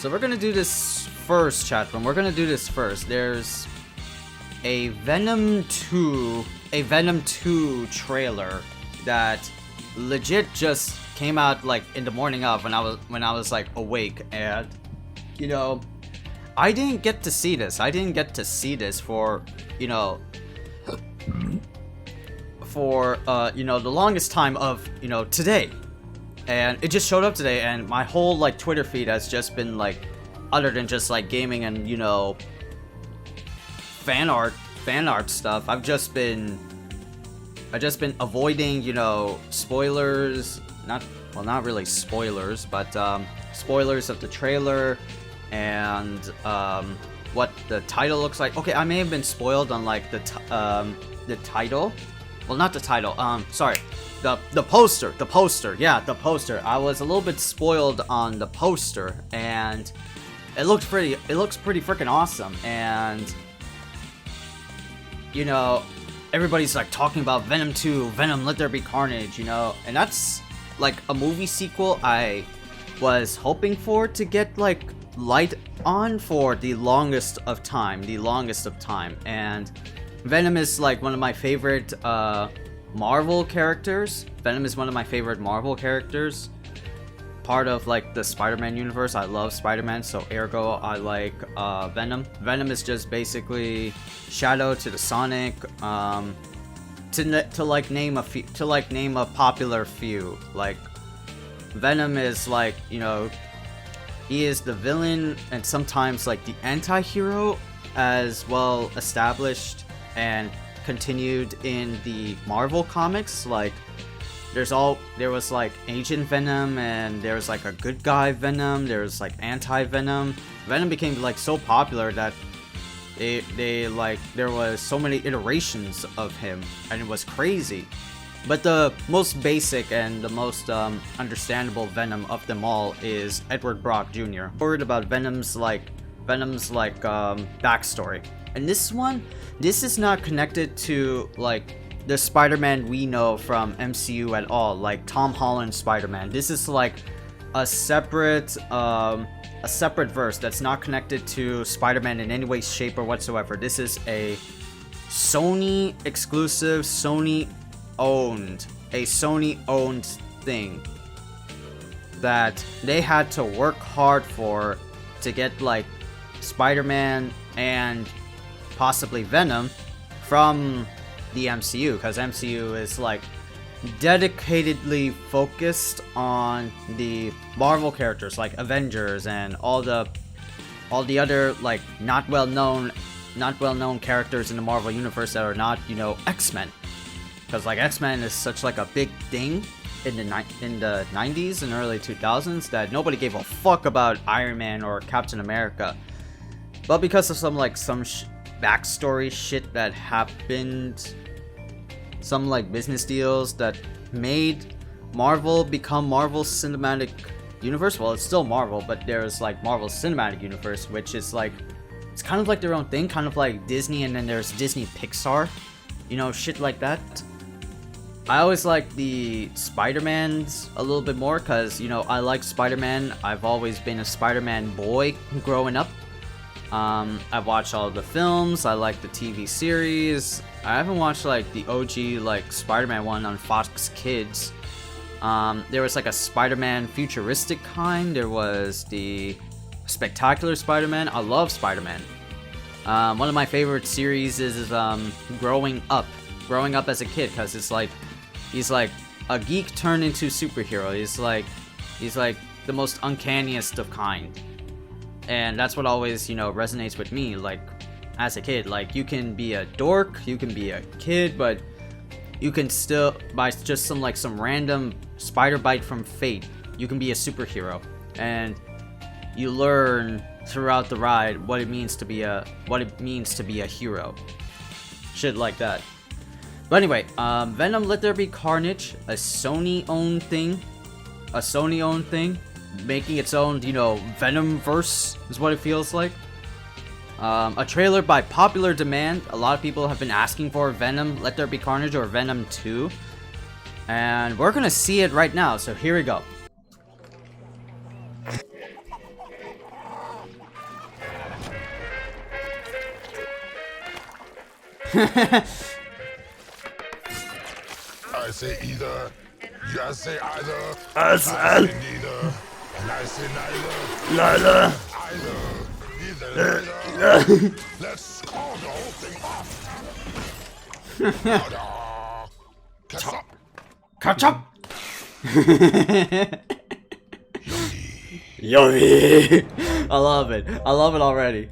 So we're gonna do this first, chat room. We're gonna do this first. There's a Venom 2 trailer that legit just came out like in the morning of when I was like awake, and you know, I didn't get to see this. I didn't get to see this for, you know, the longest time of, you know, today. And it just showed up today, and my whole like Twitter feed has just been like, other than just like gaming and, you know, fan art stuff, I've just been avoiding, you know, spoilers, not really spoilers, but spoilers of the trailer and what the title looks like. Okay, I may have been spoiled on like the title. Well, not the title. Sorry. The poster. Yeah, the poster. I was a little bit spoiled on the poster, and it looks pretty freaking awesome. And you know, everybody's like talking about Venom 2, Venom Let There Be Carnage, you know, and that's like a movie sequel I was hoping for to get like light on for the longest of time. And Venom is like one of my favorite Marvel characters. Venom is one of my favorite Marvel characters. Part of like the Spider-Man universe. I love Spider-Man, so ergo I like Venom. Venom is just basically Shadow to the Sonic. To like name a popular few. Like Venom is like, you know, he is the villain and sometimes like the anti-hero, as well established and continued in the Marvel comics. Like there was like Agent Venom, and there was like a good guy Venom, there was like anti-Venom. Venom became like so popular that they like, there was so many iterations of him, and it was crazy. But the most basic and the most understandable Venom of them all is Edward Brock Jr. Word about Venom's backstory. And this is not connected to like the Spider-Man we know from MCU at all, like Tom Holland's Spider-Man. This is like a separate verse that's not connected to Spider-Man in any way, shape, or whatsoever. This is a Sony exclusive, Sony owned thing that they had to work hard for to get like Spider-Man and possibly Venom from the MCU, because MCU is like dedicatedly focused on the Marvel characters like Avengers and all the other like not well known characters in the Marvel universe that are not, you know, X-Men. Because like X-Men is such like a big thing in the 90s and early 2000s that nobody gave a fuck about Iron Man or Captain America. But because of some backstory shit that happened, some like business deals that made Marvel become Marvel Cinematic Universe. Well, it's still Marvel, but there's like Marvel Cinematic Universe, which is like, it's kind of like their own thing, kind of like Disney, and then there's Disney Pixar, you know, shit like that. I always like the Spider-Mans a little bit more because, you know, I like Spider-Man. I've always been a Spider-Man boy growing up. I've watched all the films. I like the TV series. I haven't watched like the OG like Spider-Man one on Fox Kids. There was like a Spider-Man futuristic kind. There was the Spectacular Spider-Man. I love Spider-Man. One of my favorite series is Growing Up as a kid, because it's like he's like a geek turned into superhero. He's like the most uncanniest of kind. And that's what always, you know, resonates with me, like, as a kid. Like, you can be a dork, you can be a kid, but you can still, by just some random spider bite from fate, you can be a superhero. And you learn throughout the ride what it means to be a hero. Shit like that. But anyway, Venom Let There Be Carnage, a Sony-owned thing. Making its own, you know, Venom-verse is what it feels like. A trailer by popular demand. A lot of people have been asking for Venom Let There Be Carnage or Venom 2. And we're gonna see it right now, so here we go. I say either. You say either. I say neither. And I say neither. neither. Either. Neither. Let's call the whole thing off. Catch up. Catch up! Yummy. I love it. I love it already.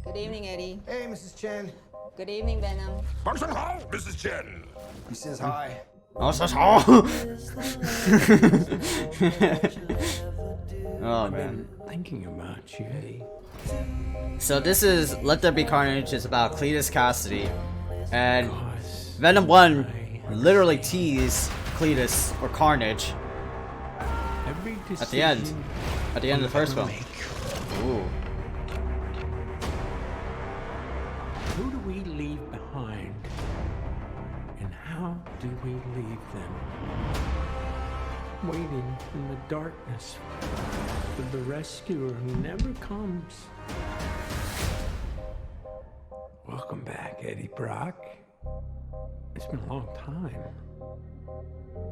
Good evening, Eddie. Hey, Mrs. Chen. Good evening, Venom. Mrs. Chen. He says hi. Oh, so small. Oh man. Thinking about you, Eddie. So this is Let There Be Carnage. It's about Cletus Cassidy, and Venom 1 literally teased Cletus or Carnage at the end of the first film. Ooh. Who do we leave behind? And how do we leave them? Waiting in the darkness for the rescuer who never comes. Welcome back, Eddie Brock. It's been a long time.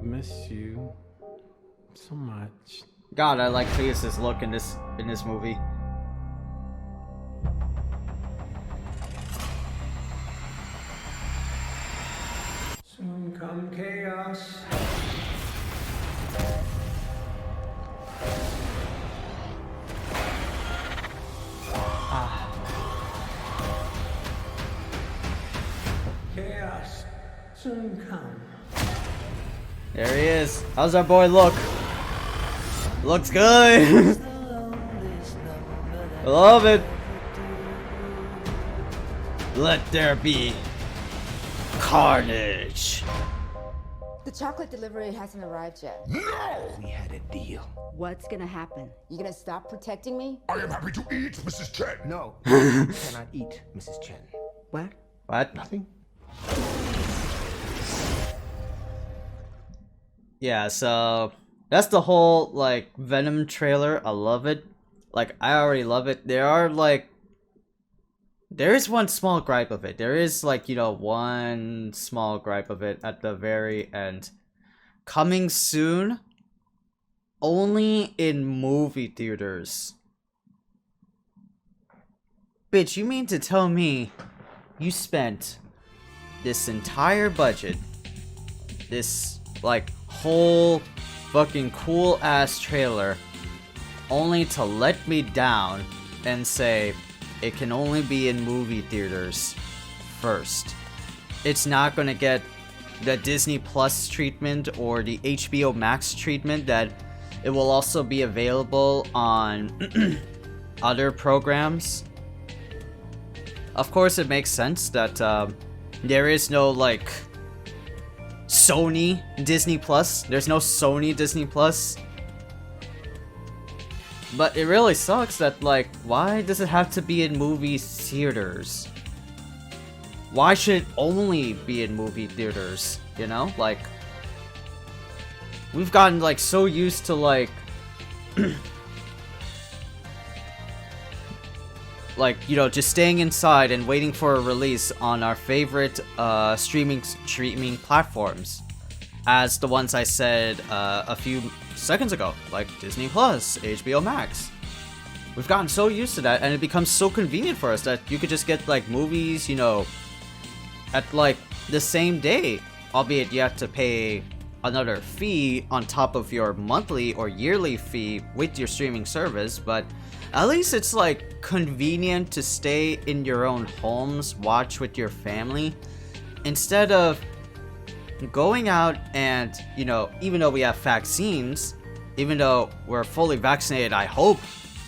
Miss you so much. God, I like Cletus's look in this movie. Soon come chaos. Chaos soon come. There he is. How's our boy look? Looks good. I love it. Let there be carnage. The chocolate delivery hasn't arrived yet. No! We had a deal. What's gonna happen? You gonna stop protecting me? I am happy to eat, Mrs. Chen. No, you cannot eat, Mrs. Chen. What? What? Nothing? Yeah, so that's the whole like Venom trailer. I love it. Like I already love it. There is one small gripe of it. There is like, you know, one small gripe of it at the very end. Coming soon, only in movie theaters. Bitch, you mean to tell me you spent this entire budget, this like whole fucking cool ass trailer, only to let me down and say it can only be in movie theaters first? It's not gonna get the Disney Plus treatment or the HBO Max treatment that it will also be available on other programs. Of course, it makes sense that there is no like Sony Disney Plus. There's no Sony Disney Plus. But it really sucks that, like, why does it have to be in movie theaters? Why should it only be in movie theaters? You know, like, we've gotten like so used to like like, you know, just staying inside and waiting for a release on our favorite streaming platforms, as the ones I said a few seconds ago, like Disney Plus, HBO Max. We've gotten so used to that, and it becomes so convenient for us that you could just get like movies, you know, at like the same day, albeit you have to pay another fee on top of your monthly or yearly fee with your streaming service. But at least it's like convenient to stay in your own homes, watch with your family, instead of going out and, you know, even though we have vaccines, even though we're fully vaccinated, I hope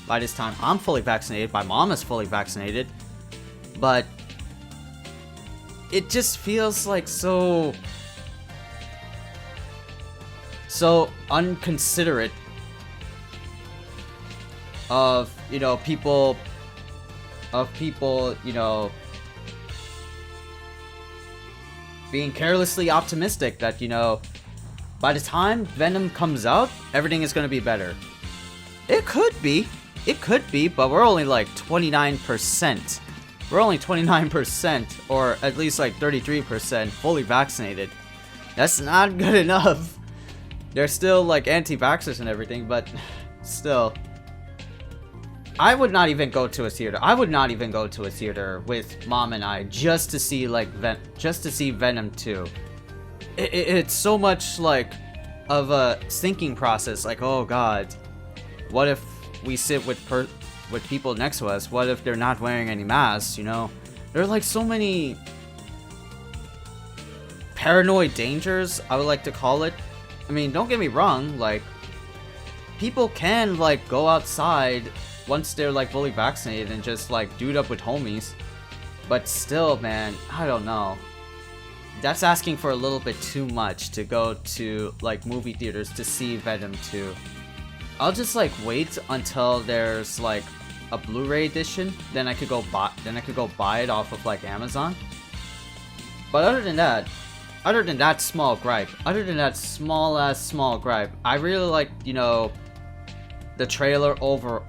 by this time I'm fully vaccinated, my mom is fully vaccinated, but it just feels like so unconsiderate of, you know, people, you know, being carelessly optimistic that, you know, by the time Venom comes out, everything is going to be better. It could be, but we're only like 29% we're only 29%, or at least like 33% fully vaccinated. That's not good enough. They're still like anti-vaxxers and everything, but still. I would not even go to a theater. I would not even go to a theater with mom and I just to see like Venom 2. It's so much like of a thinking process. Like, oh god, what if we sit with people next to us? What if they're not wearing any masks? You know, there are like so many paranoid dangers, I would like to call it. I mean, don't get me wrong, like, people can like go outside once they're like fully vaccinated and just like dude up with homies, but still, man, I don't know. That's asking for a little bit too much to go to like movie theaters to see Venom 2. I'll just like wait until there's like a Blu-ray edition, then I could go buy it off of like Amazon. But other than that small gripe, small gripe, I really like, you know, the trailer overall.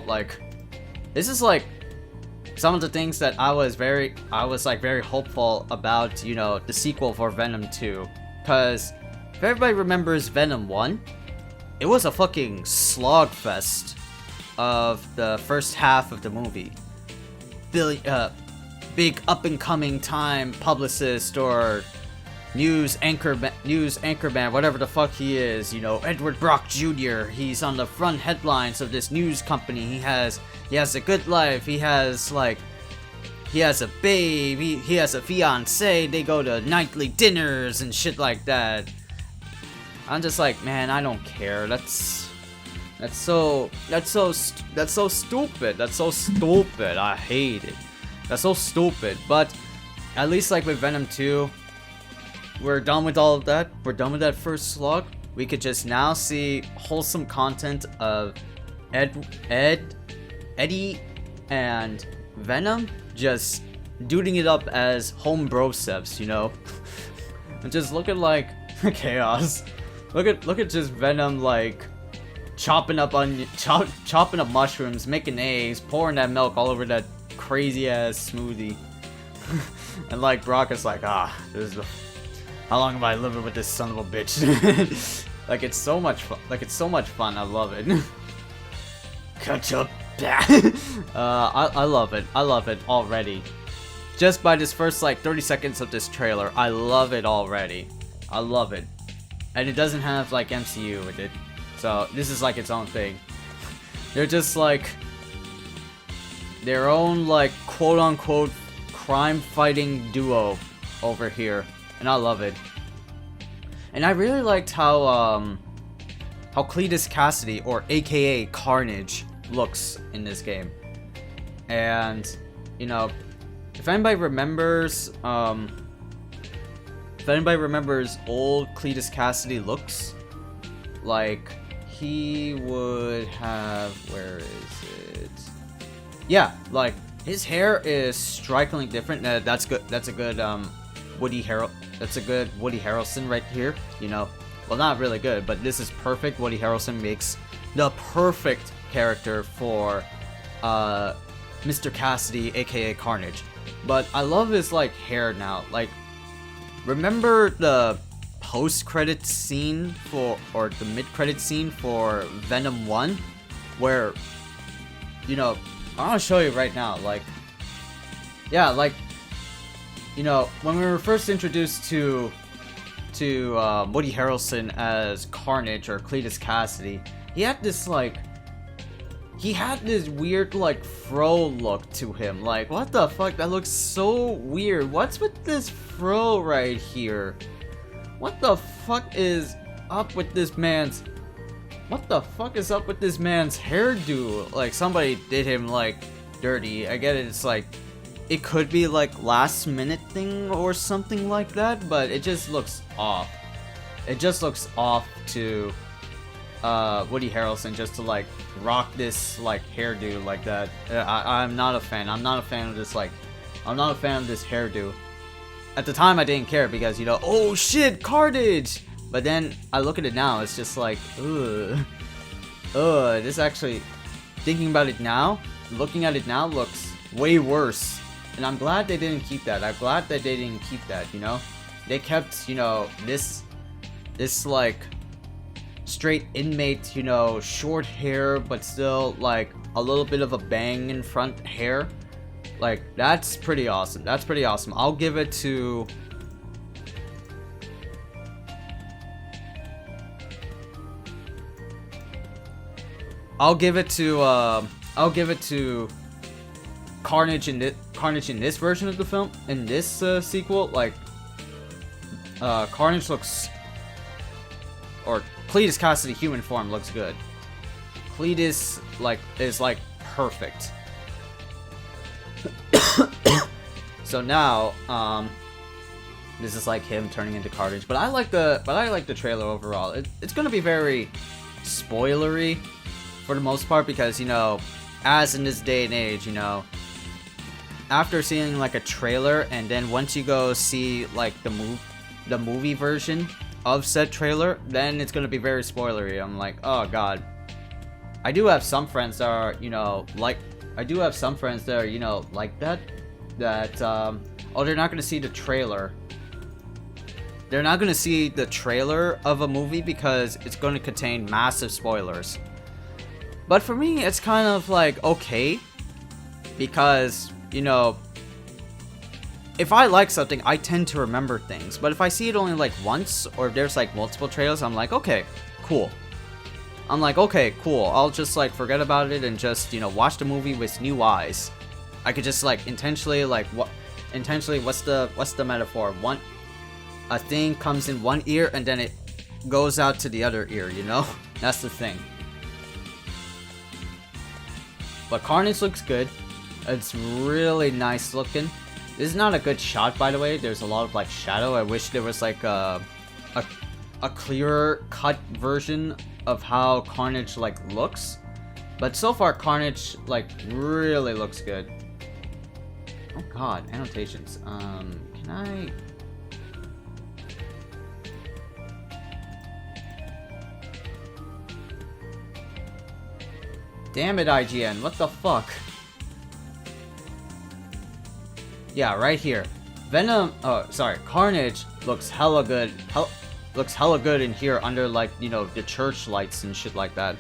Like, this is like some of the things that I was very hopeful about, you know, the sequel for Venom 2. Cause if everybody remembers Venom 1, it was a fucking slogfest of the first half of the movie. Big up-and-coming time publicist or news anchorman, whatever the fuck he is, you know, Edward Brock Jr. He's on the front headlines of this news company. He has a good life. He has a babe. He has a fiance. They go to nightly dinners and shit like that. I'm just like, man, I don't care. That's so stupid. That's so stupid. I hate it. That's so stupid. But at least like with Venom 2, we're done with all of that. We're done with that first slog. We could just now see wholesome content of Eddie and Venom just duding it up as home broceps, you know? And just look at like chaos. Look at just Venom like chopping up mushrooms, making eggs, pouring that milk all over that crazy ass smoothie. And like Brock is like, how long am I living with this son of a bitch? Like, it's so much fun. I love it. Catch up. I love it already. Just by this first like 30 seconds of this trailer, I love it already. I love it. And it doesn't have like MCU with it, so this is like its own thing. They're just like their own like quote unquote crime fighting duo over here, and I love it. And I really liked how Cletus Cassidy, or AKA Carnage, looks in this game. And you know, if anybody remembers old Cletus Cassidy looks, like he would have, where is it? Yeah, like his hair is strikingly different. That's good. That's a good Woody Harrelson right here. You know, well, not really good, but this is perfect. Woody Harrelson makes the perfect character for Mr. Cassidy, aka Carnage. But I love his like hair now. Like, remember the post-credit scene or the mid-credit scene for Venom 1, where, you know, I want to show you right now. Like, yeah, like, you know, when we were first introduced to Woody Harrelson as Carnage or Cletus Cassidy, he had this weird like fro look to him. Like, what the fuck? That looks so weird. What's with this fro right here? What the fuck is up with this man's hairdo? Like, somebody did him like dirty. I get it. It's like, it could be like last minute thing or something like that, but it just looks off. It just looks off to Woody Harrelson just to like rock this like hairdo like that. I'm not a fan. I'm not a fan of this hairdo. At the time I didn't care because, you know, oh shit, Carnage! But then I look at it now, it's just like, this actually, thinking about it now, looking at it now, looks way worse. And I'm glad they didn't keep that. I'm glad that they didn't keep that, you know? They kept, you know, this like straight inmate, you know, short hair, but still like a little bit of a bang in front hair. Like, that's pretty awesome. That's pretty awesome. I'll give it to... I'll give it to Carnage in this version of the film, in this sequel. Like, Carnage looks, or Cletus Cassidy human form looks good. Cletus is like perfect. So now, this is like him turning into Carnage. But I like the trailer overall. It's gonna be very spoilery for the most part, because, you know, as in this day and age, you know, after seeing like a trailer, and then once you go see like the movie version of said trailer, then it's gonna be very spoilery. I'm like, oh god. I do have some friends that are, you know, like that. Oh, they're not gonna see the trailer. They're not gonna see the trailer of a movie because it's gonna contain massive spoilers. But for me, it's kind of like, okay, because, you know, if I like something, I tend to remember things. But if I see it only like once, or if there's like multiple trailers, I'm like, okay, cool. I'll just like forget about it and just, you know, watch the movie with new eyes. I could just like intentionally, what's the metaphor? A thing comes in one ear and then it goes out to the other ear, you know? That's the thing. But Carnage looks good. It's really nice looking. This is not a good shot, by the way. There's a lot of like shadow. I wish there was like a clearer cut version of how Carnage like looks. But so far, Carnage like really looks good. Oh god, annotations. Can I... Damn it, IGN. What the fuck? Yeah, right here. Venom... Oh, sorry. Carnage looks hella good. Looks hella good in here under, like, you know, the church lights and shit like that.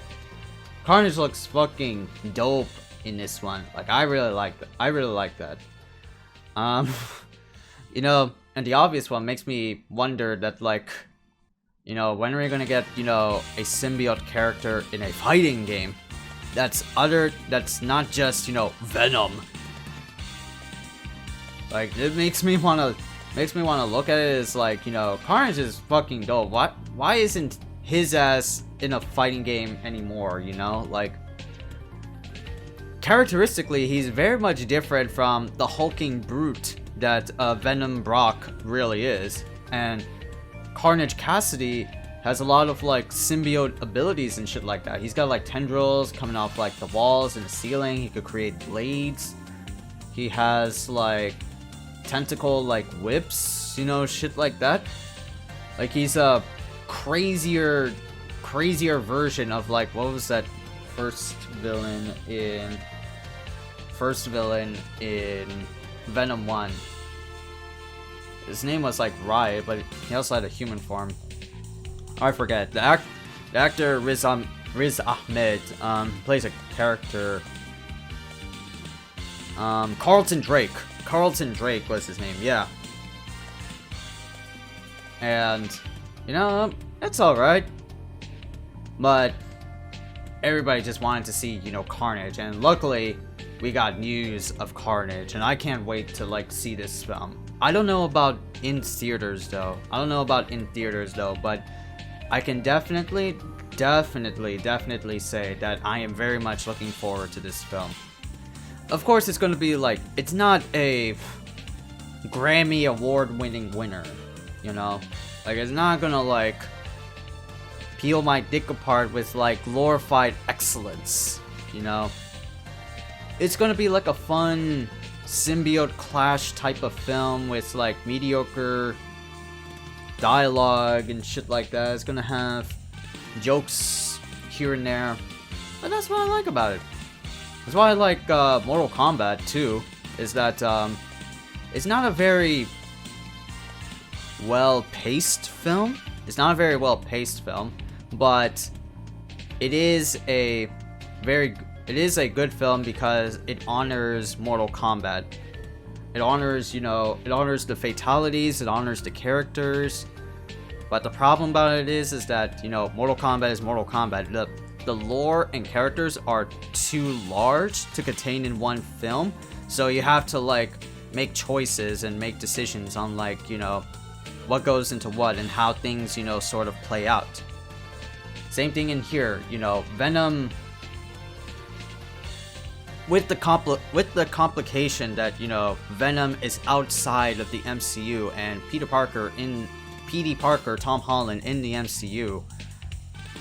Carnage looks fucking dope in this one. Like, I really like that. I really like that. You know, and the obvious one makes me wonder that, like, you know, when are we gonna get, you know, a symbiote character in a fighting game? That's not just, you know, Venom. Like, it makes me wanna look at it as like, you know, Carnage is fucking dope. Why isn't his ass in a fighting game anymore, you know? Like, characteristically, he's very much different from the hulking brute that Venom Brock really is. And Carnage Cassidy has a lot of like symbiote abilities and shit like that. He's got like tendrils coming off like the walls and the ceiling. He could create blades. He has like tentacle like whips, you know, shit like that. Like, he's a crazier version of like, what was that first villain in Venom 1? His name was like Riot, but he also had a human form. I forget. The actor Riz Ahmed plays a character. Carlton Drake. Carlton Drake was his name, yeah. And, you know, it's alright. But everybody just wanted to see, you know, Carnage. And luckily, we got news of Carnage. And I can't wait to, like, see this film. I don't know about in theaters, though. But I can definitely say that I am very much looking forward to this film. Of course, it's going to be like, it's not a Grammy award-winning winner, you know? Like, it's not gonna, like, peel my dick apart with, like, glorified excellence, you know? It's gonna be like a fun symbiote clash type of film with, like, mediocre dialogue and shit like that. It's gonna have jokes here and there, but that's what I like about it. That's why I like Mortal Kombat too, is that it's not a very well-paced film. It's not a very well-paced film, but it is a good film because it honors Mortal Kombat. It honors, it honors the fatalities, it honors the characters. But the problem about it is that, Mortal Kombat is Mortal Kombat. The lore and characters are too large to contain in one film, so you have to make choices and make decisions on what goes into what and how things sort of play out. Same thing in here, Venom, with the complication that Venom is outside of the MCU and Peter Parker, Tom Holland in the MCU.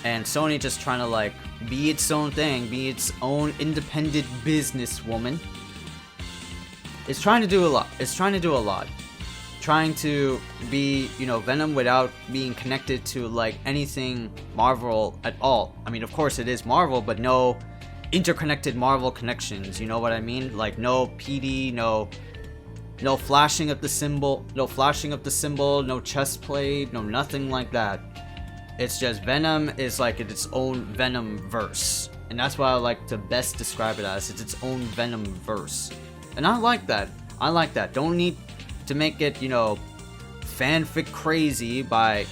And Sony just trying to be its own thing, be its own independent businesswoman. It's trying to do a lot. Trying to be, Venom without being connected to anything Marvel at all. I mean, of course it is Marvel, but no interconnected Marvel connections. You know what I mean? No PD, no flashing of the symbol, no chest plate, no nothing like that. It's just Venom is its own Venom verse. And that's what I like to best describe it as. It's its own Venom verse. And I like that. Don't need to make it, fanfic crazy by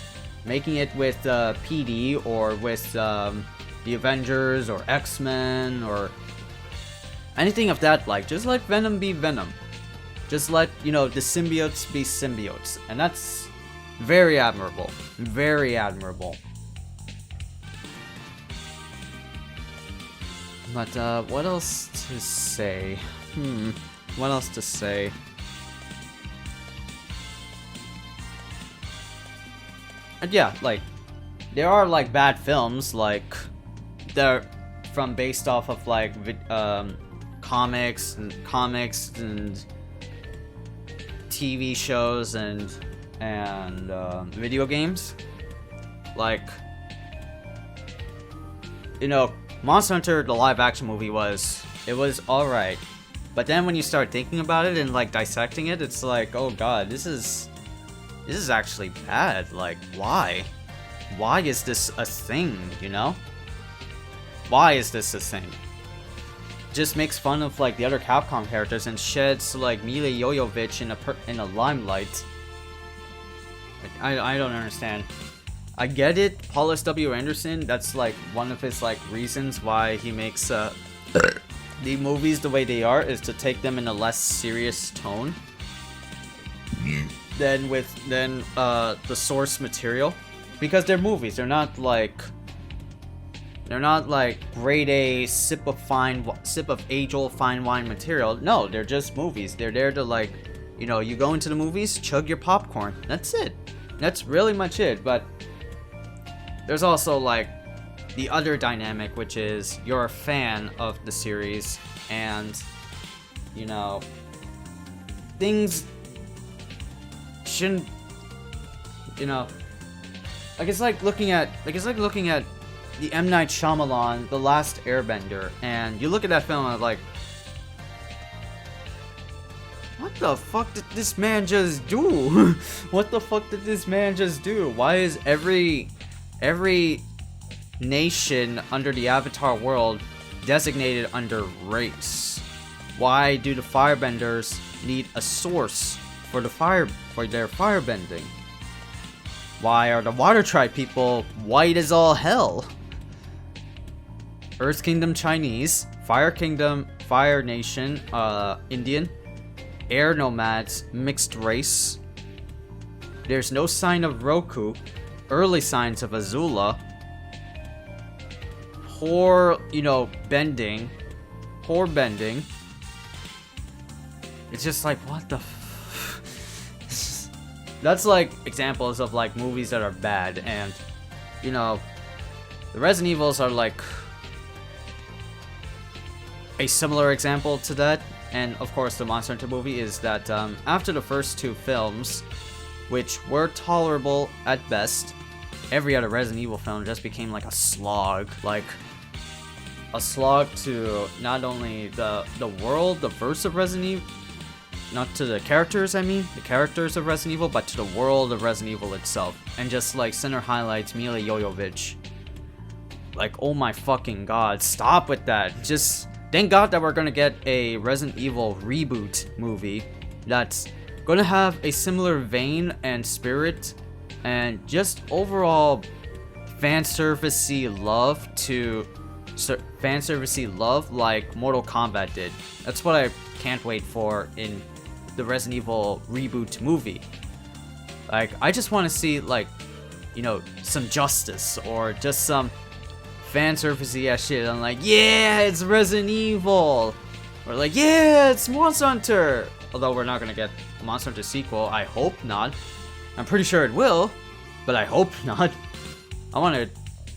making it with PD or with the Avengers or X-Men or anything of that Just let Venom be Venom. Just let, the symbiotes be symbiotes. And that's very admirable. Very admirable. But, what else to say? What else to say? And yeah, there are, bad films, they're based off of, comics and TV shows and video games. Monster Hunter, the live action movie was alright. But then when you start thinking about it and dissecting it, it's oh god, this is actually bad. Why? Why is this a thing, Why is this a thing? Just makes fun of the other Capcom characters and sheds Mila Jovovich in a limelight. I don't understand. I get it, Paul S.W. Anderson, that's one of his reasons why he makes the movies the way they are, is to take them in a less serious tone than the source material, because they're movies. They're not grade A sip of age-old fine wine material. No, they're just movies. They're there to you go into the movies, chug your popcorn. That's it. That's really much it. But there's also the other dynamic, which is you're a fan of the series and things shouldn't, it's like looking at the M. Night Shyamalan, The Last Airbender, and you look at that film and what the fuck did this man just do? What the fuck did this man just do? Why is every nation under the Avatar world designated under race? Why do the firebenders need a source for their firebending? Why are the Water Tribe people white as all hell? Earth Kingdom Chinese, Fire Kingdom, Fire Nation, Indian, Air Nomads, mixed race. There's no sign of Roku, early signs of Azula. Poor bending. It's just what the that's examples of movies that are bad, and the Resident Evils are a similar example to that. And of course the Monster Hunter movie is that after the first two films, which were tolerable at best, every other Resident Evil film just became a slog. a slog to not only the world, the verse of Resident Evil, not to the characters, I mean, the characters of Resident Evil, but to the world of Resident Evil itself. And just like center highlights Mila Jovovich. Like, oh my fucking god, stop with that. Just thank god that we're gonna get a Resident Evil reboot movie that's gonna have a similar vein and spirit and just overall fanservice-y love to fanservice-y love like Mortal Kombat did. That's what I can't wait for in the Resident Evil reboot movie. Like, I just want to see, like, you know, some justice or just some fanservice-y ass shit. I'm like, yeah, it's Resident Evil, or like, yeah, it's Monster Hunter. Although we're not gonna get a Monster Hunter sequel, I hope not. I'm pretty sure it will, but I hope not. I want to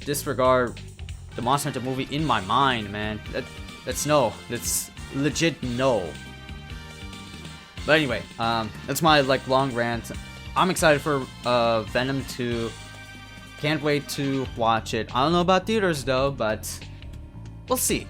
disregard the Monster Hunter movie in my mind, man. That's no. That's legit no. But anyway, that's my like long rant. I'm excited for Venom 2. Can't wait to watch it. I don't know about theaters though, but we'll see.